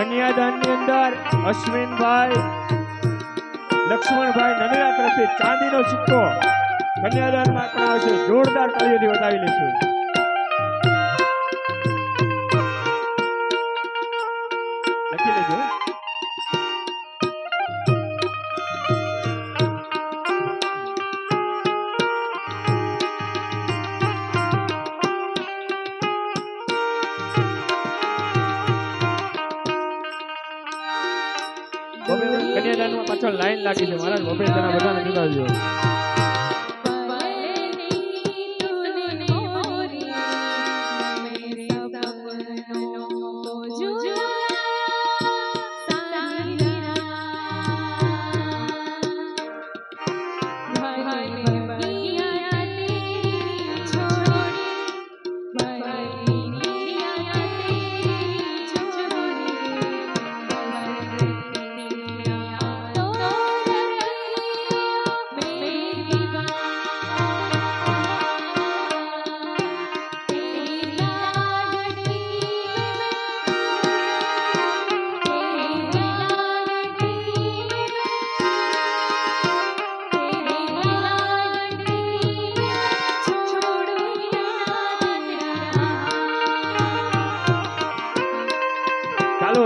કન્યાદાનની અંદર અશ્વિનભાઈ લક્ષ્મણભાઈ નનેરા તરફથી ચાંદીનો સિક્કો કન્યાદાનમાં પણ આવશે. જોરદાર તાળીઓથી વધાવી લઈશું. લખી લેજો. કન્યાદાનમાં પાછળ લાઈન લાગી છે મહારાજ. બબે જણા બધાને જુદાવજો.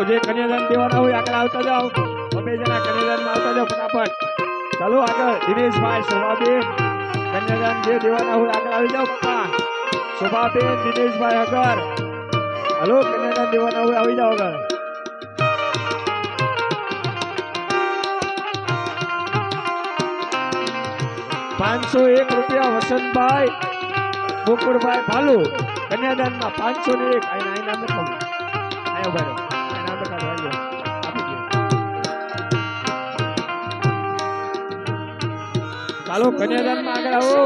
જે કન્યાદાન દેવાના હોય આગળ આવતા જાઓ. બબે જણા કન્યાદાનમાં આવતા જાઓ ફટાફટ. ચાલો આગળ દિનેશભાઈ, શોભાબેન કન્યાદાન જે દેવાના હોય આગળ આવી જાઓ. પપ્પા શોભાબેન, દિનેશભાઈ આગળ. હલો, કન્યાદાન દેવાના હોય આવી જાઓ આગળ. ₹501 વસંતભાઈ મુકુળભાઈ ભાલુ કન્યાદાનમાં 501. આઈ નામ લખો. આયો ભાઈ ચાલો કન્યાદાનમાં આગળ આવો.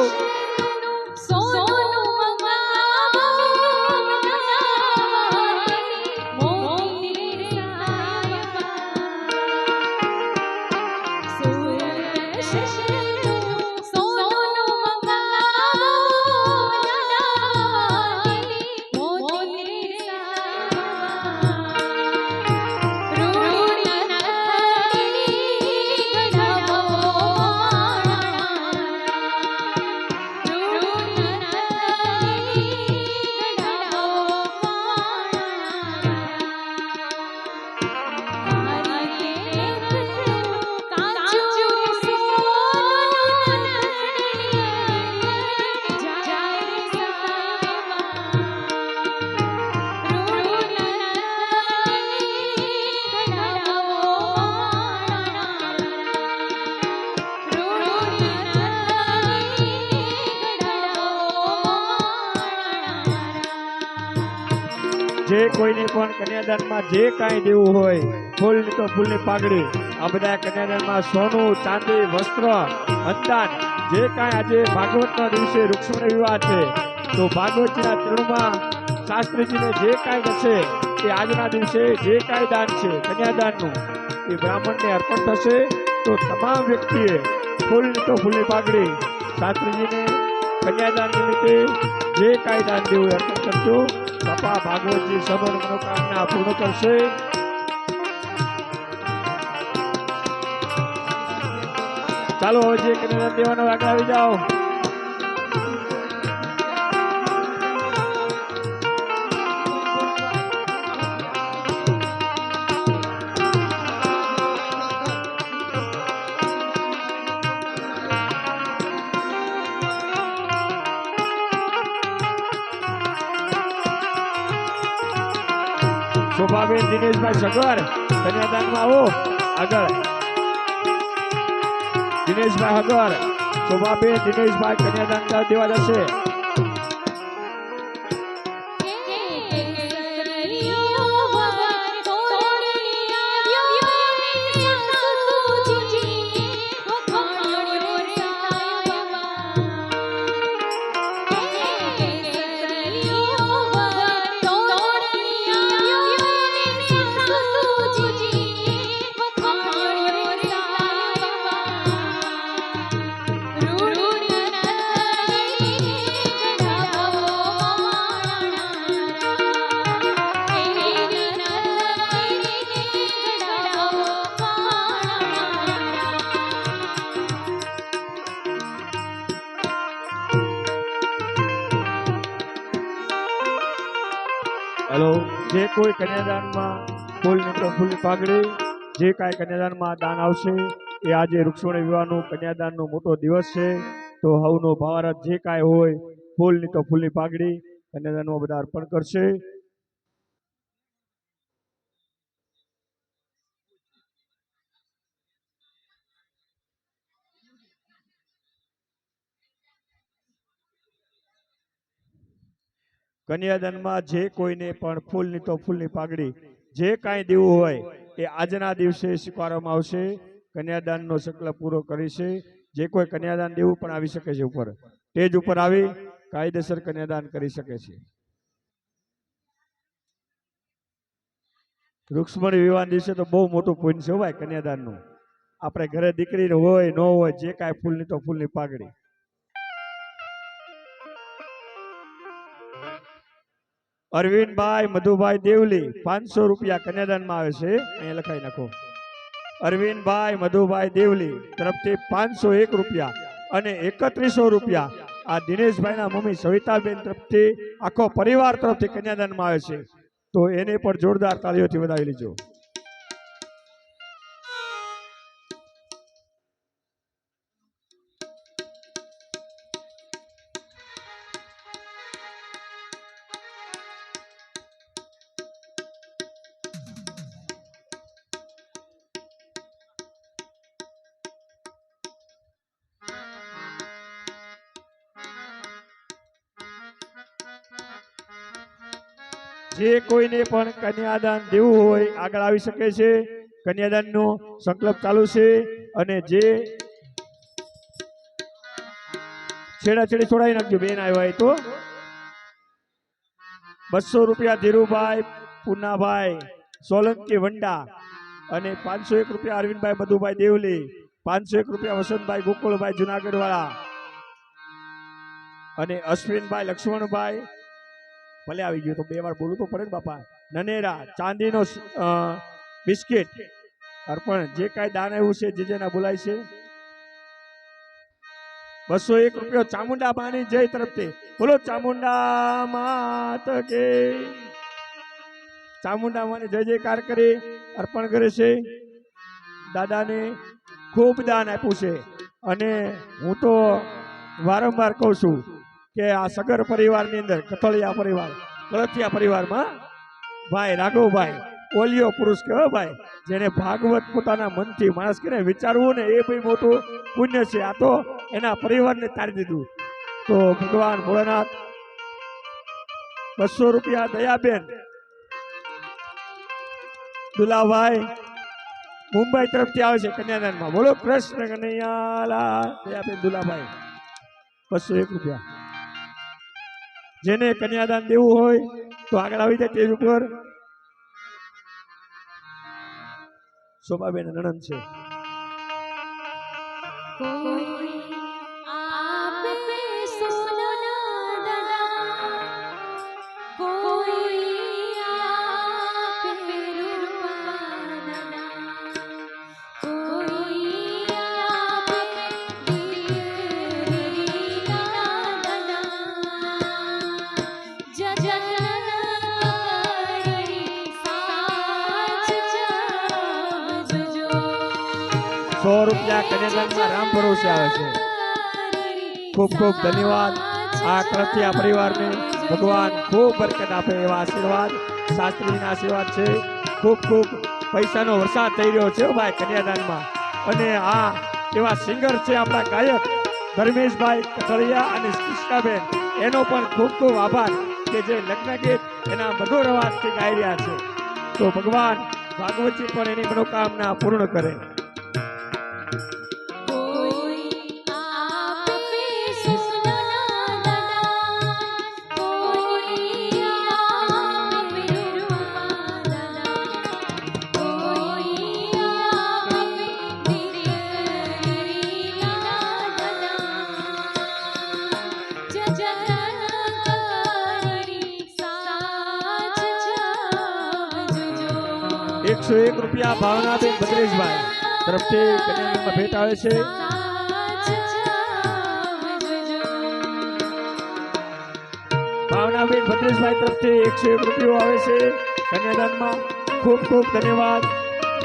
જે કોઈને પણ કન્યાદાનમાં જે કાંઈ દેવું હોય, ફૂલની તો ફૂલની પાઘડી, આ બધા કન્યાદાનમાં સોનું, ચાંદી, વસ્ત્ર, અંદાન, જે કાંઈ આજે ભાગવતના દિવસે રૂક્ષ્મણી વિવાહ છે, તો ભાગવતજીના ચરણમાં શાસ્ત્રીજીને જે કાંઈ થશે એ આજના દિવસે જે કાંઈ દાન છે કન્યાદાનનું એ બ્રાહ્મણને અર્પણ થશે. તો તમામ વ્યક્તિએ ફૂલની તો ફૂલની પાઘડી શાસ્ત્રીજીને કન્યાદાન નિમિત્તે જે કાંઈ દાન દેવું અર્પણ કરજો. બાપા ભાગવતજી સર્વ મનોકામના પૂર્ણ કરશે. ચાલો હવે જે કન્યાદાન દેવાનો આગળ આવી જાઓ. શોભાબેન, દિનેશભાઈ સગર કન્યાદાનમાં આવો આગળ. દિનેશભાઈ હગર, શોભાબેન, દિનેશભાઈ કન્યાદાન દેવા જશે. હેલો, જે કોઈ કન્યાદાનમાં ફૂલ મિત્રો ફૂલની પાઘડી, જે કાંઈ કન્યાદાનમાં દાન આવશે એ આજે વૃક્ષોને વિવાહનું કન્યાદાનનો મોટો દિવસ છે. તો હવનો ભાવારત જે કાંઈ હોય ફૂલની તો ફૂલની પાઘડી કન્યાદાનમાં બધા અર્પણ કરશે. કન્યાદાનમાં જે કોઈને પણ ફૂલની તો ફૂલની પાઘડી જે કાંઈ દેવું હોય એ આજના દિવસે સ્વીકારવામાં આવશે. કન્યાદાનનો સંકલ્પ પૂરો કરીશે. જે કોઈ કન્યાદાન દેવું પણ આવી શકે છે, ઉપર સ્ટેજ ઉપર આવી કાયદેસર કન્યાદાન કરી શકે છે. રૂક્ષ્મણી વિવાહ દિવસે તો બહુ મોટું પુણ્ય છે ભાઈ કન્યાદાનનું. આપણે ઘરે દીકરી હોય ન હોય જે કાંઈ ફૂલની તો ફૂલની પાઘડી. અરવિંદભાઈ મધુભાઈ દેવલી 500 રૂપિયા કન્યાદાનમાં આવે છે. અહીંયા લખાઈ નાખો. અરવિંદભાઈ મધુભાઈ દેવલી તરફથી 501 રૂપિયા અને 3100 રૂપિયા આ દિનેશભાઈના મમ્મી સવિતાબેન તરફથી આખો પરિવાર તરફથી કન્યાદાનમાં આવે છે. તો એને પણ જોરદાર તાળીઓથી વધાવી લીજો. જે કોઈને પણ કન્યાદાન દેવું હોય આગળ આવી શકે છે. કન્યાદાનનો સંકલ્પ ચાલુ છે. અને જે છેડાછેડી છોડાવી નાખજો બેન આવ્યા હોય તો. 200 રૂપિયા ધીરુભાઈ પૂનાભાઈ સોલંકી વંડા અને 501 રૂપિયા અરવિંદભાઈ મધુભાઈ દેવલી, 501 રૂપિયા વસંતભાઈ ગોકુળભાઈ જુનાગઢ વાળા અને અશ્વિનભાઈ લક્ષ્મણભાઈ ભલે આવી ગયું તો બે વાર બોલવું તો પડે ને બાપા. નનેરા ચાંદીનો બિસ્કિટ અર્પણ જે કાંઈ દાન આવ્યું છે જે જેના બોલાય છે. 201 રૂપિયા ચામુંડા માની જય તરફથી. બોલો ચામુંડા માત કે. ચામુંડા માની જય જયકાર કરી અર્પણ કરે છે. દાદાને ખૂબ દાન આપ્યું છે. અને હું તો વારંવાર કહું છું કે આ સગર પરિવારની અંદર કથળિયા પરિવાર કળથિયા પરિવારમાં ભાઈ રાઘવભાઈ ઓલિયો પુરુષ કહેવાય ભાઈ, જેને ભાગવત પોતાના મનથી માણસ કરીને વિચારવું ને એ બી મોટું પુણ્ય છે. આ તો એના પરિવારને તારી દીધું. તો ભગવાન ભોળાનાથ 200 રૂપિયા દયાબેન દુલાભાઈ મુંબઈ તરફથી આવે છે કન્યાદાનમાં. બોલો કૃષ્ણ કનૈયાલા. દયાબેન દુલાભાઈ 201 રૂપિયા. જેને કન્યાદાન દેવું હોય તો આગળ આવી જાય તેજ ઉપર. શોભાબેન નણંદ છે. ₹100 કન્યાદાનમાં રામ ભરોસે આવે છે. ખૂબ ખૂબ ધન્યવાદ. આ કળથિયા પરિવારને ભગવાન ખૂબ બરકત આપે એવા આશીર્વાદ શાસ્ત્રીના આશીર્વાદ છે. ખૂબ ખૂબ પૈસાનો વરસાદ થઈ રહ્યો છે ભાઈ કન્યાદાનમાં. અને આ એવા સિંગર છે આપણા ગાયક ધર્મેશભાઈ કથળિયા અને કૃષ્ણાબેન, એનો પણ ખૂબ ખૂબ આભાર કે જે લગ્ન ગીત એના મધુર અવાજથી ગાઈ રહ્યા છે. તો ભગવાન ભાગવતજી પણ એની મનોકામના પૂર્ણ કરે. ₹101 ભાવનાબેન ભદ્રેશભાઈ તરફથી કન્યાદાનમાં ભેટ આવે છે. ભાવનાબેન ભદ્રેશભાઈ તરફથી 101 રૂપિયો આવે છે કન્યાદાનમાં. ખૂબ ખૂબ ધન્યવાદ.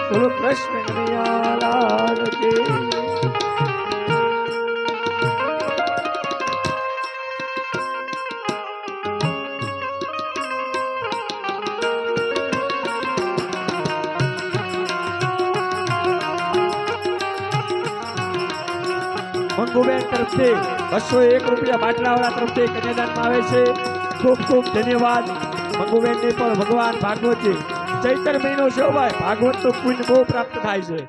બોલો કૃષ્ણ કનૈયા લાલ કી. મંગુબેન તરફથી 201 રૂપિયા બાટલાવાળા તરફથી કન્યાદાનમાં આવે છે. ખૂબ ખૂબ ધન્યવાદ મંગુબેનને પણ. ભગવાન ભાગવતજી ચૈતર મહિનો છે ભાઈ, ભાગવત તો પુણ્ય બહુ પ્રાપ્ત થાય છે.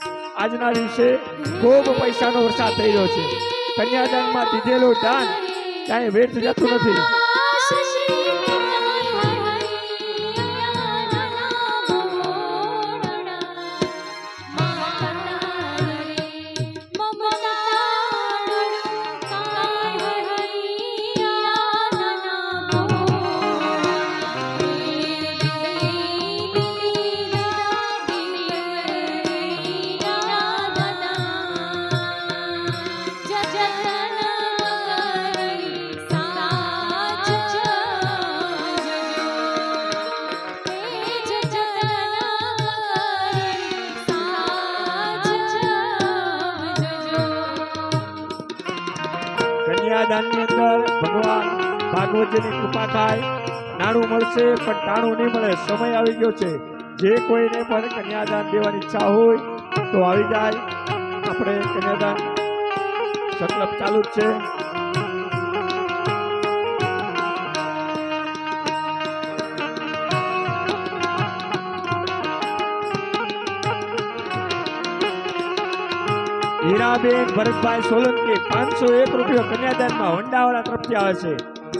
આજના દિવસે ખૂબ પૈસાનો વરસાદ થઈ રહ્યો છે. કન્યાદાનમાં દીધેલું દાન ક્યાંય વ્યર્થ જતું નથી. કન્યાદાનની અંદર ભગવાન ભાગવતજીની કૃપા થાય. નાણું મળશે પણ ટાણું નહીં મળે. સમય આવી ગયો છે. જે કોઈને પણ કન્યાદાન દેવાની ઈચ્છા હોય તો આવી જાય. આપણે કન્યાદાન સંકલ્પ ચાલુ જ છે. હીરાબેન ભરતભાઈ સોલંકી 501 રૂપિયો કન્યાદાનમાં વંડાવાળા તરફથી આવે છે.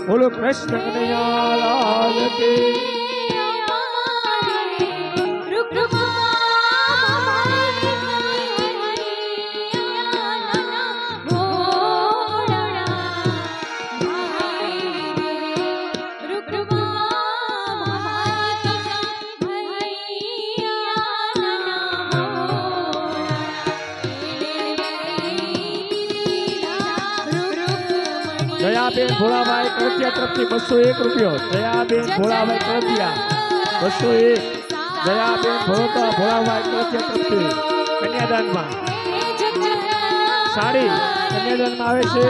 બોલો કૃષ્ણ કનૈયા લાલ કી. દયાબેન ભોળાભાઈ કળથિયા તરફથી 201 રૂપિયો. દયાબેન ભોળાભાઈ કળથિયા 201. દયાબેન ભોળાભાઈ કળથિયા તરફથી કન્યાદાનમાં સાડી કન્યાદાનમાં આવે છે.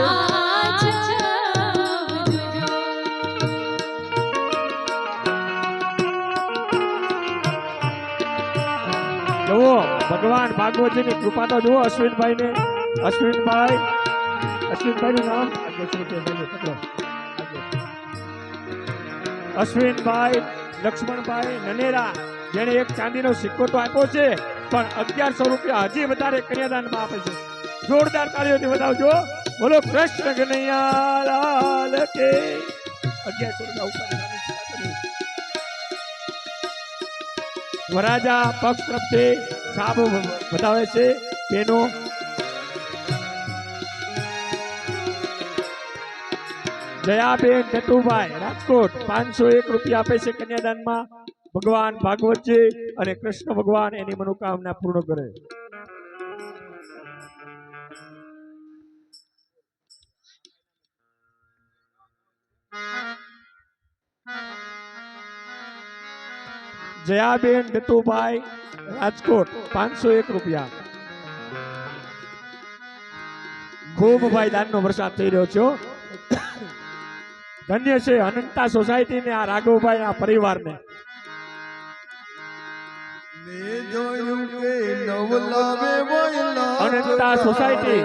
જુઓ ભગવાન ભાગવતજીની કૃપા તો જુઓ. અશ્વિનભાઈને અશ્વિનભાઈનું નામ અશ્વિનભાઈ લક્ષ્મણભાઈ નનેરા, જેને એક ચાંદીનો સિક્કો તો આપ્યો છે પણ 1100 રૂપિયા હજી વધારે કન્યાદાનમાં આપે છે. જોરદાર તાળીઓથી વધાવજો. બોલો કૃષ્ણ કનૈયા લાલ કી. 1100 રૂપિયા ઉપર વરાજા પક્ષ તરફથી સાબ વધાવે છે. બેનો જયાબેન નટુભાઈ રાજકોટ 501 રૂપિયા આપે છે કન્યાદાનમાં. ભગવાન ભાગવતજી અને કૃષ્ણ ભગવાન એની મનોકામના પૂર્ણ કરે. જયાબેન નટુભાઈ રાજકોટ 501 રૂપિયા. ખૂબ ભાઈ દાનનો વરસાદ થઈ રહ્યો છે. ધન્ય છે અનંતા સોસાયટી ને આ રાઘવભાઈ આ પરિવારને. અનંતા સોસાયટી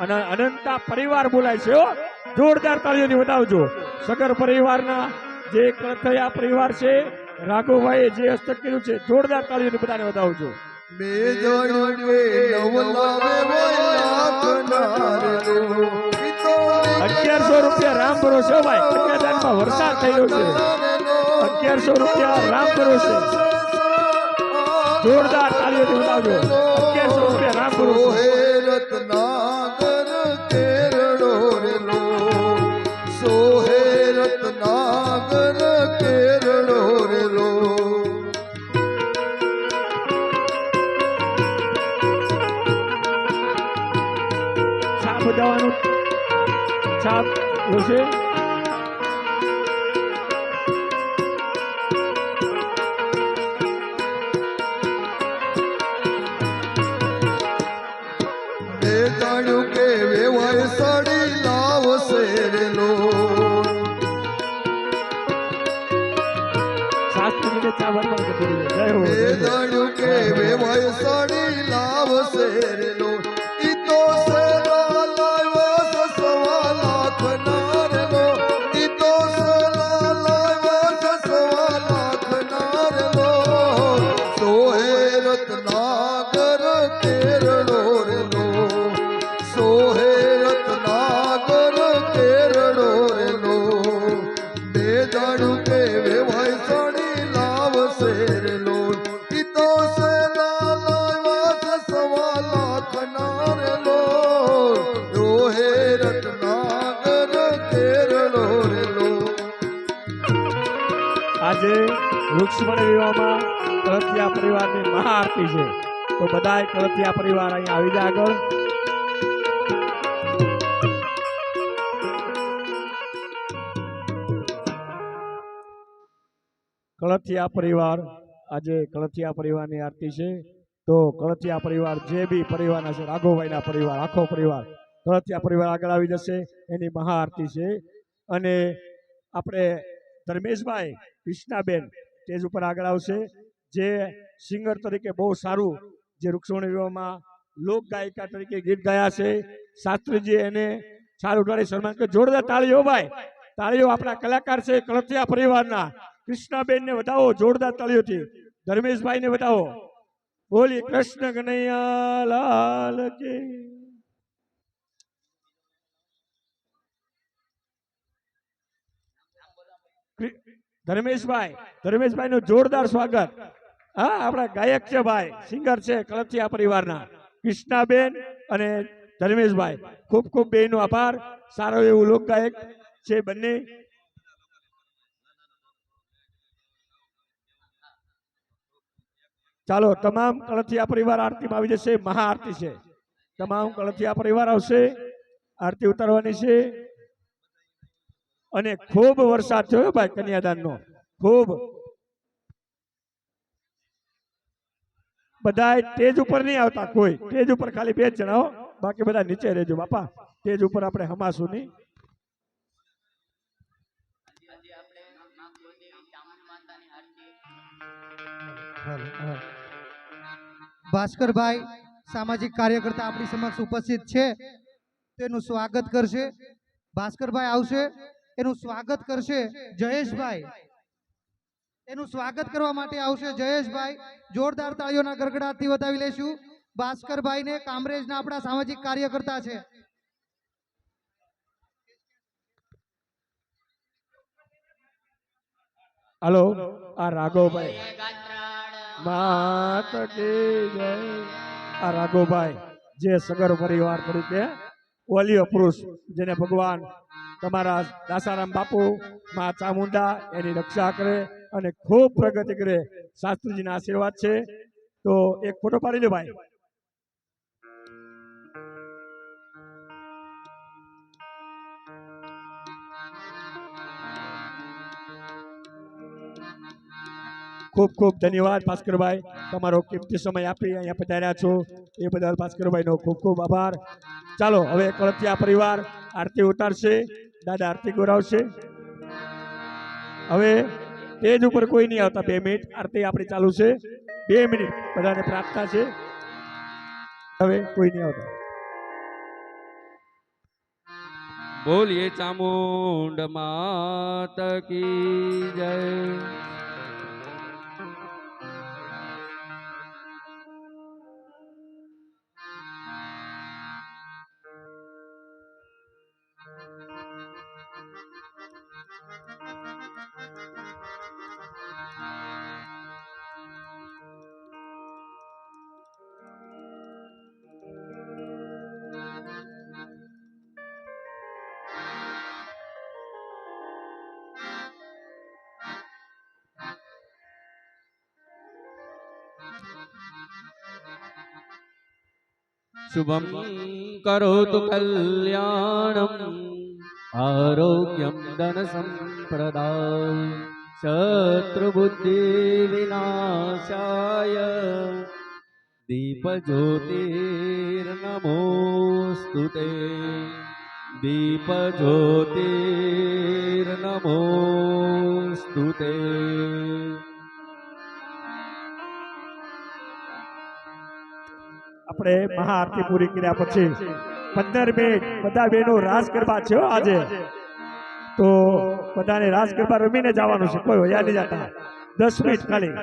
અને અનંતા પરિવાર બોલાય છે. જોરદાર તાળીઓથી વધાવજો. સગર પરિવારના જે કળથિયા પરિવાર છે, રાઘવભાઈએ જે હસ્તક કર્યું છે, જોરદાર તાળીઓથી બધાને વધાવજો. 1100 રૂપિયા રામ ભરોસે ભાઈ. કન્યાદાનમાં વરસાદ થઈ રહ્યો છે. 1100 રૂપિયા રામ ભરોસે. જોરદાર તાળીઓથી વધાવજો. 1100 રૂપિયા રામ ભરોસે. છાપ જોશે. વેવાય સડી લાવશે રે લોલ ઈ તો સેલા લાવ્યો સવા લાખ ના રે લોલ ઈ તો સેલા લાવ્યો સવા લાખ ના રે લોલ સોહે રત્નાગર કેરળો રે લોલ સોહે રત્નાગર કેરળો રે લોલ બે જાણું કે વેવાય સડી લાવશે રે લોલ ઈ તો સેલા લાવ્યો સવા લાખ ના રે લોલ સોહે રત્નાગર કેરળો રે લોલ આજે વૃક્ષમણ વિવાહમાં કળથિયા પરિવારની મહાઆરતી છે, તો બધાય કળથિયા પરિવાર અહીં આવી જાય આગળ. કળથિયા પરિવાર, આજે કળથિયા પરિવારની આરતી છે, તો કળથિયા પરિવાર જે બી પરિવારના છે, રાઘોભાઈના પરિવાર, આખો પરિવાર કળથિયા પરિવાર આગળ આવી જશે, એની મહાઆરતી છે. અને આપણે ધર્મેશભાઈ કૃષ્ણાબેન સ્ટેજ ઉપર આગળ આવશે, જે સિંગર તરીકે બહુ સારું, જે વૃક્ષમણ વિવાહમાં લોક ગાયિકા તરીકે ગીત ગાયા છે. શાસ્ત્રીજી એને સારું ઉઠાડી સન્માન કરે. જોરદાર તાળીઓ ભાઈ, તાળીઓ આપણા કલાકાર છે કળથિયા પરિવારના. કૃષ્ણાબેનને વધાવો જોરદાર તાળીઓથી. ધર્મેશભાઈને વધાવો. બોલી કૃષ્ણ કનૈયા લાલ કી. ધર્મેશભાઈ નું જોરદાર સ્વાગત. હા, આપણા ગાયક છે ભાઈ, સિંગર છે કળથિયા પરિવારના કૃષ્ણાબેન અને ધર્મેશભાઈ. ખૂબ ખૂબ બેનો આભાર. સારો એવું લોક ગાયક છે બંને. ચાલો, તમામ કળથિયા પરિવાર આરતીમાં આવી જશે. મહાઆરતી છે, તમામ કળથિયા પરિવાર આવશે, આરતી ઉતારવાની છે. અને ખૂબ વરસાદ થયો ભાઈ કન્યાદાનનો, ખૂબ. બધા સ્ટેજ ઉપર નહીં આવતા, કોઈ સ્ટેજ ઉપર ખાલી 2 જણા હો, બાકી બધા નીચે રહેજો બાપા. સ્ટેજ ઉપર આપણે હમાશું નહીં. ભાસ્કરભાઈ સામાજિક કાર્યકર્તા આપણી સમક્ષ ઉપસ્થિત છે, તેનું સ્વાગત કરશે. ભાસ્કરભાઈ આવશે, એનું સ્વાગત કરશે જયેશભાઈ. એનું સ્વાગત કરવા માટે આવશે જયેશભાઈ. જોરદાર તાળીઓના ગડગડાટથી વધાવી લેશું ભાસ્કરભાઈને. કામરેજના આપણા સામાજિક કાર્યકર્તા છે. હાલો, આ રાઘવભાઈ માત કી જય. આ રાઘવભાઈ જે સગર પરિવાર તરીકે ઓલિયો પુરુષ, જેને ભગવાન તમારા દાસારામ બાપુ માં ચામુંડા એની રક્ષા કરે અને ખૂબ પ્રગતિ કરે. શાસ્ત્રીજીના આશીર્વાદ છે. તો એક ફોટો પાડી લો ભાઈ. ખૂબ ખૂબ ધન્યવાદ ભાસ્કરભાઈ, તમારો કિંમતી સમય આપી અહીંયા પધાર્યા છો એ બદલ ભાસ્કરભાઈનો ખૂબ ખૂબ આભાર. ચાલો, હવે કળથિયા પરિવાર આરતી ઉતારશે, દાદા આરતી ગોરાવશે. હવે સ્ટેજ ઉપર કોઈ નહીં આવતા. 2 મિનિટ આરતી આપણી ચાલુ છે. 2 મિનિટ બધાને પ્રાર્થના છે. હવે કોઈ નહીં આવતા. બોલીએ ચામુંડ માત કી જય. शुभं करोतु कल्याणम् आरोग्यं धनसम्प्रदाय शत्रुबुद्धिविनाशाय दीपज्योतिर्नमोऽस्तुते दीपज्योतिर्नमोऽस्तुते આપણે મહાઆરતી પૂરી કર્યા પછી 15 મિનિટ બધા બહેનો રાસ ગરબા છે હો આજે. તો બધાને રાસ ગરબા રમીને જવાનું છે, કોઈ વયા નહીં જતા. 10 મિનિટ ખાલી.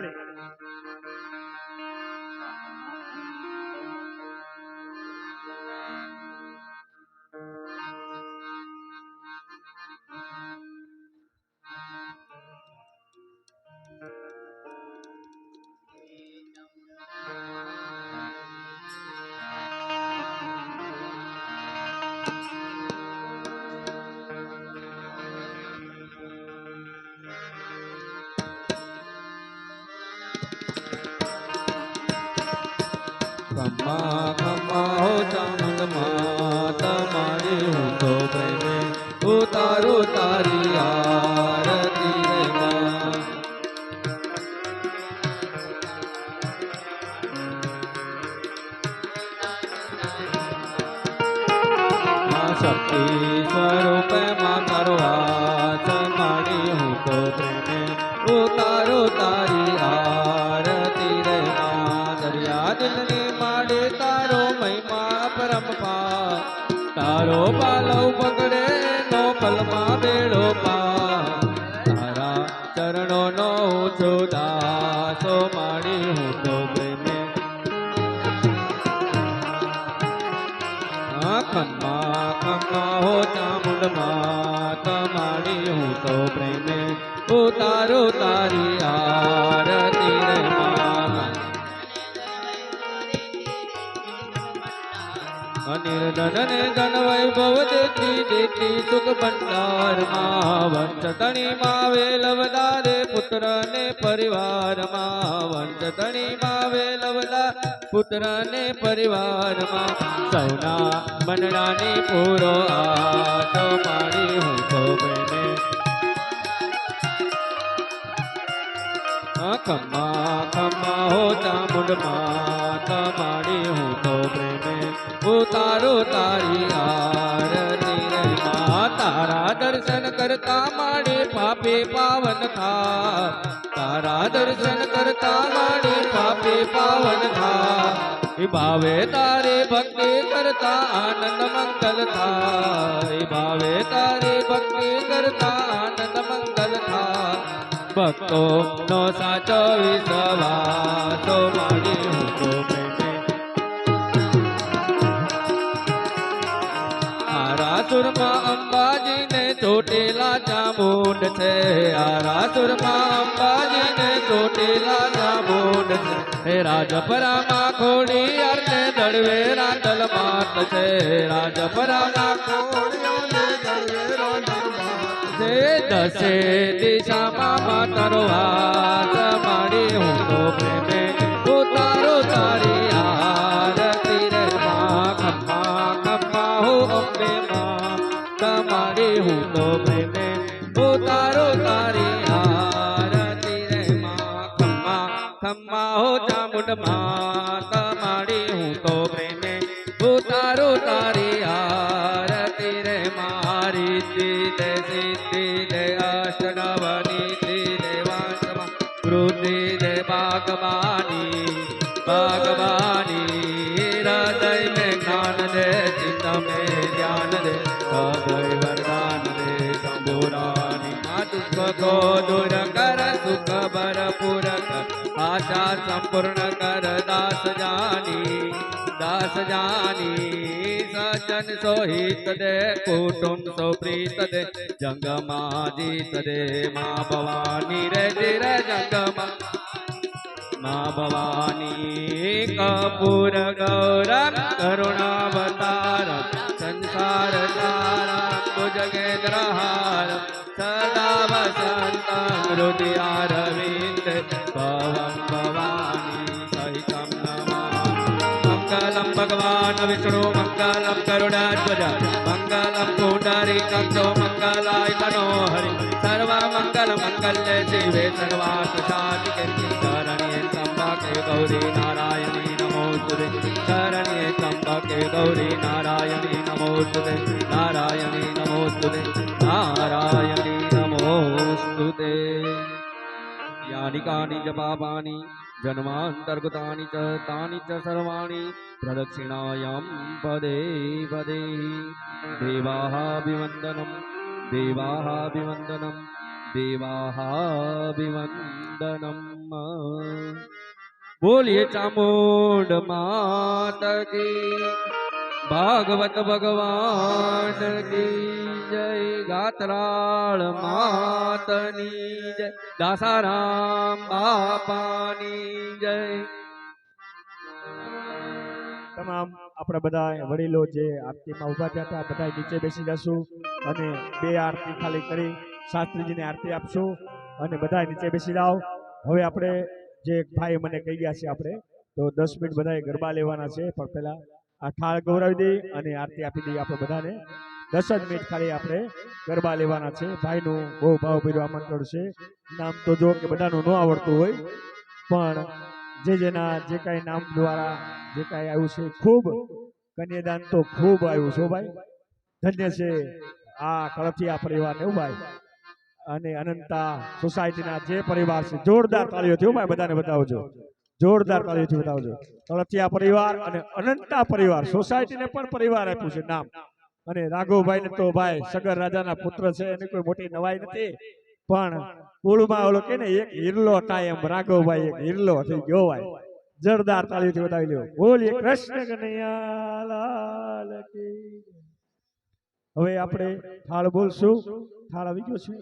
ખમ્મા ખમ્મા હો ચામુંડ માં તમારી હું તો પ્રેમે ઉતારો તારી આરતી રે માં. માં શક્તિ સ્વરૂપે માં કરવા મારી હું તો પ્રેમે ઉતારો તારી આરતી રે માં. દરિયા દિલની માડે તારો મહિમા પરંપા, તારો પાલવ પકડે નો પલમાં બેડો પા. તારા ચરણો નો ઊંચો દાસો માડી હું તો પ્રેમે. ખમ્મા ખમ્મા હો ચામુંડ માં તમારી હું તો પ્રેમે ઉતારો તારી આરતી રે માં. અનિર્ધન ને ધન વૈભવ દેતી દેતી સુખ ભંડાર માં. વંશતણી માં વેલવદા રે પુત્ર ને પરિવાર માં. વંશતણી માં વેલવદા પુત્ર ને પરિવાર માં. સૌના મનડાની પૂરો આશો મારી હું તો પ્રેમે. ખમ્મા ખમ્મા હો ચામુંડ માં તમારી હું તો પ્રેમે ઉતારો તારી આરતી રે માં. તારા દર્શન કરતા માડે પાપે પાવન થા. તારા દર્શન કરતા માડે પાપે પાવન થા. એ ભાવે તારે ભક્તિ કરતા આનંદ મંગલ થા. એ ભાવે તારે ભક્તિ કરતા આનંદ મંગલ થા. ભક્તો નો સાચો વિશ્વાસો મારી હું તો પ્રેમે. આરાસુરમાં અંબાજી ને ચોટેલા ચામુંડ છે. આરાસુરમાં અંબાજી ને ચોટેલા ચામુંડ છે. હે રાજપરામાં ખોડિયાર ને દળવે રાંદલ માત છે. રાજપરામાં ખોડિયાર ને દળવે રાંદલ માત છે. દસે દિશામાં તારો વાસ માડી હું તો પ્રેમે ઉતારો તારી આરતી રે માં. ખમ્મા ખમ્મા હો અંબે માં તમારી હું તો પ્રેમે ઉતારો તારી આરતી રે માં. ખમ્મા ખમ્મા હો ચામુંડ માં તમારી હું તો પ્રેમે ઉતારો તારી આરતી રે મારી. સિદ્ધિ સિદ્ધિ દે અષ્ટનવનીતિ દેવાંશમાં વૃદ્ધિ દે બાગબાની બાગબાની. હૃદય में ज्ञान दे चित्त में ज्ञान दे अभय वरदान दे शंभुरानी. दुख को दूर कर सुख भरपूर कर आशा संपूर्ण कर दास जानी दास जानी. सज्जन सोहित दे कुटुंब सो प्रीत दे जंगमा जीत दे माँ भवानी रे रे जंगमा माँ भवानी. कपूर गौरम करुणावतार संसार तारम भुजगेन्द्रहार सदा वसंत हृदयारविंद भवं भवानी सहितं नमामि. मंगलम भगवान विष्णु मंगलम गरुड़ध्वज मंगलम पुंडरीकाक्षो मंगलाय मनोहरि. सर्वमंगल मंगल्ये शिवे सर्वार्थ साधिके शरण्ये त्र्यंबके गौरी नारायणी नमोस्तुते. शरण्ये त्र्यंबके गौरी नारायणी नमोस्तुते. नारायणी नमोस्तुते. नारायणी नमोस्तुते. यानि कानि च पापानि जन्मान्तर्गतानि च तानि च सर्वाणि प्रदक्षिणायां पदे पदे देवाः अभिवन्दनं देवाः अभिवन्दनं देवाः अभिवन्दनम् बोलिए चामुंड मात की भागवत भगवान की जय गात्राळ मातनी जय दासाराम बापानी जय તમામ આપણે બધા વડીલો જે આરતીમાં ઊભા થયા હતા બધા નીચે બેસી જશું અને બે આરતી ખાલી કરી શાસ્ત્રીજીને આરતી આપશું અને બધા નીચે બેસી જાઓ. હવે આપણે જે એક ભાઈ મને કહી ગયા છે આપણે તો 10 મિનિટ બધાએ ગરબા લેવાના છે, પણ પહેલા આ થાળ ગૌરાવી દઈ અને આરતી આપી દઈએ આપણે બધાને. 10 જ મિનિટ ખાલી આપણે ગરબા લેવાના છે. ભાઈનું બહુ ભાવભર્યું આમંત્રણ છે. નામ તો જો કે બધાનું ન આવડતું હોય, પણ જેના જે કાંઈ નામ દ્વારા જે કાંઈ આવ્યું છે ખૂબ કન્યાદાન તો ખૂબ આવ્યું છે ભાઈ. ધન્ય છે આ કળથિયા પરિવારને ભાઈ અને અનંતા સોસાયટીના જે પરિવાર છે. જોરદાર તાળીઓથી ભાઈ બધાને બતાવજો, જોરદાર તાળીઓથી બતાવજો. કળથિયા પરિવાર અને અનંતા પરિવાર સોસાયટીને પણ પરિવાર આપ્યું છે નામ. અને રાઘવભાઈને તો ભાઈ સગર રાજાના પુત્ર છે, એની કોઈ મોટી નવાઈ નથી, પણ કુળમાં ઓલો કે ને એક હિરલો થાય એમ રાઘવભાઈ એક હિરલો થઈ ગયો ભાઈ. જોરદાર તાળીઓથી બતાવી લ્યો. બોલીએ કૃષ્ણ કનૈયા લાલ કી. હવે આપણે થાળ બોલશું. થાળ આવી ગયો છે.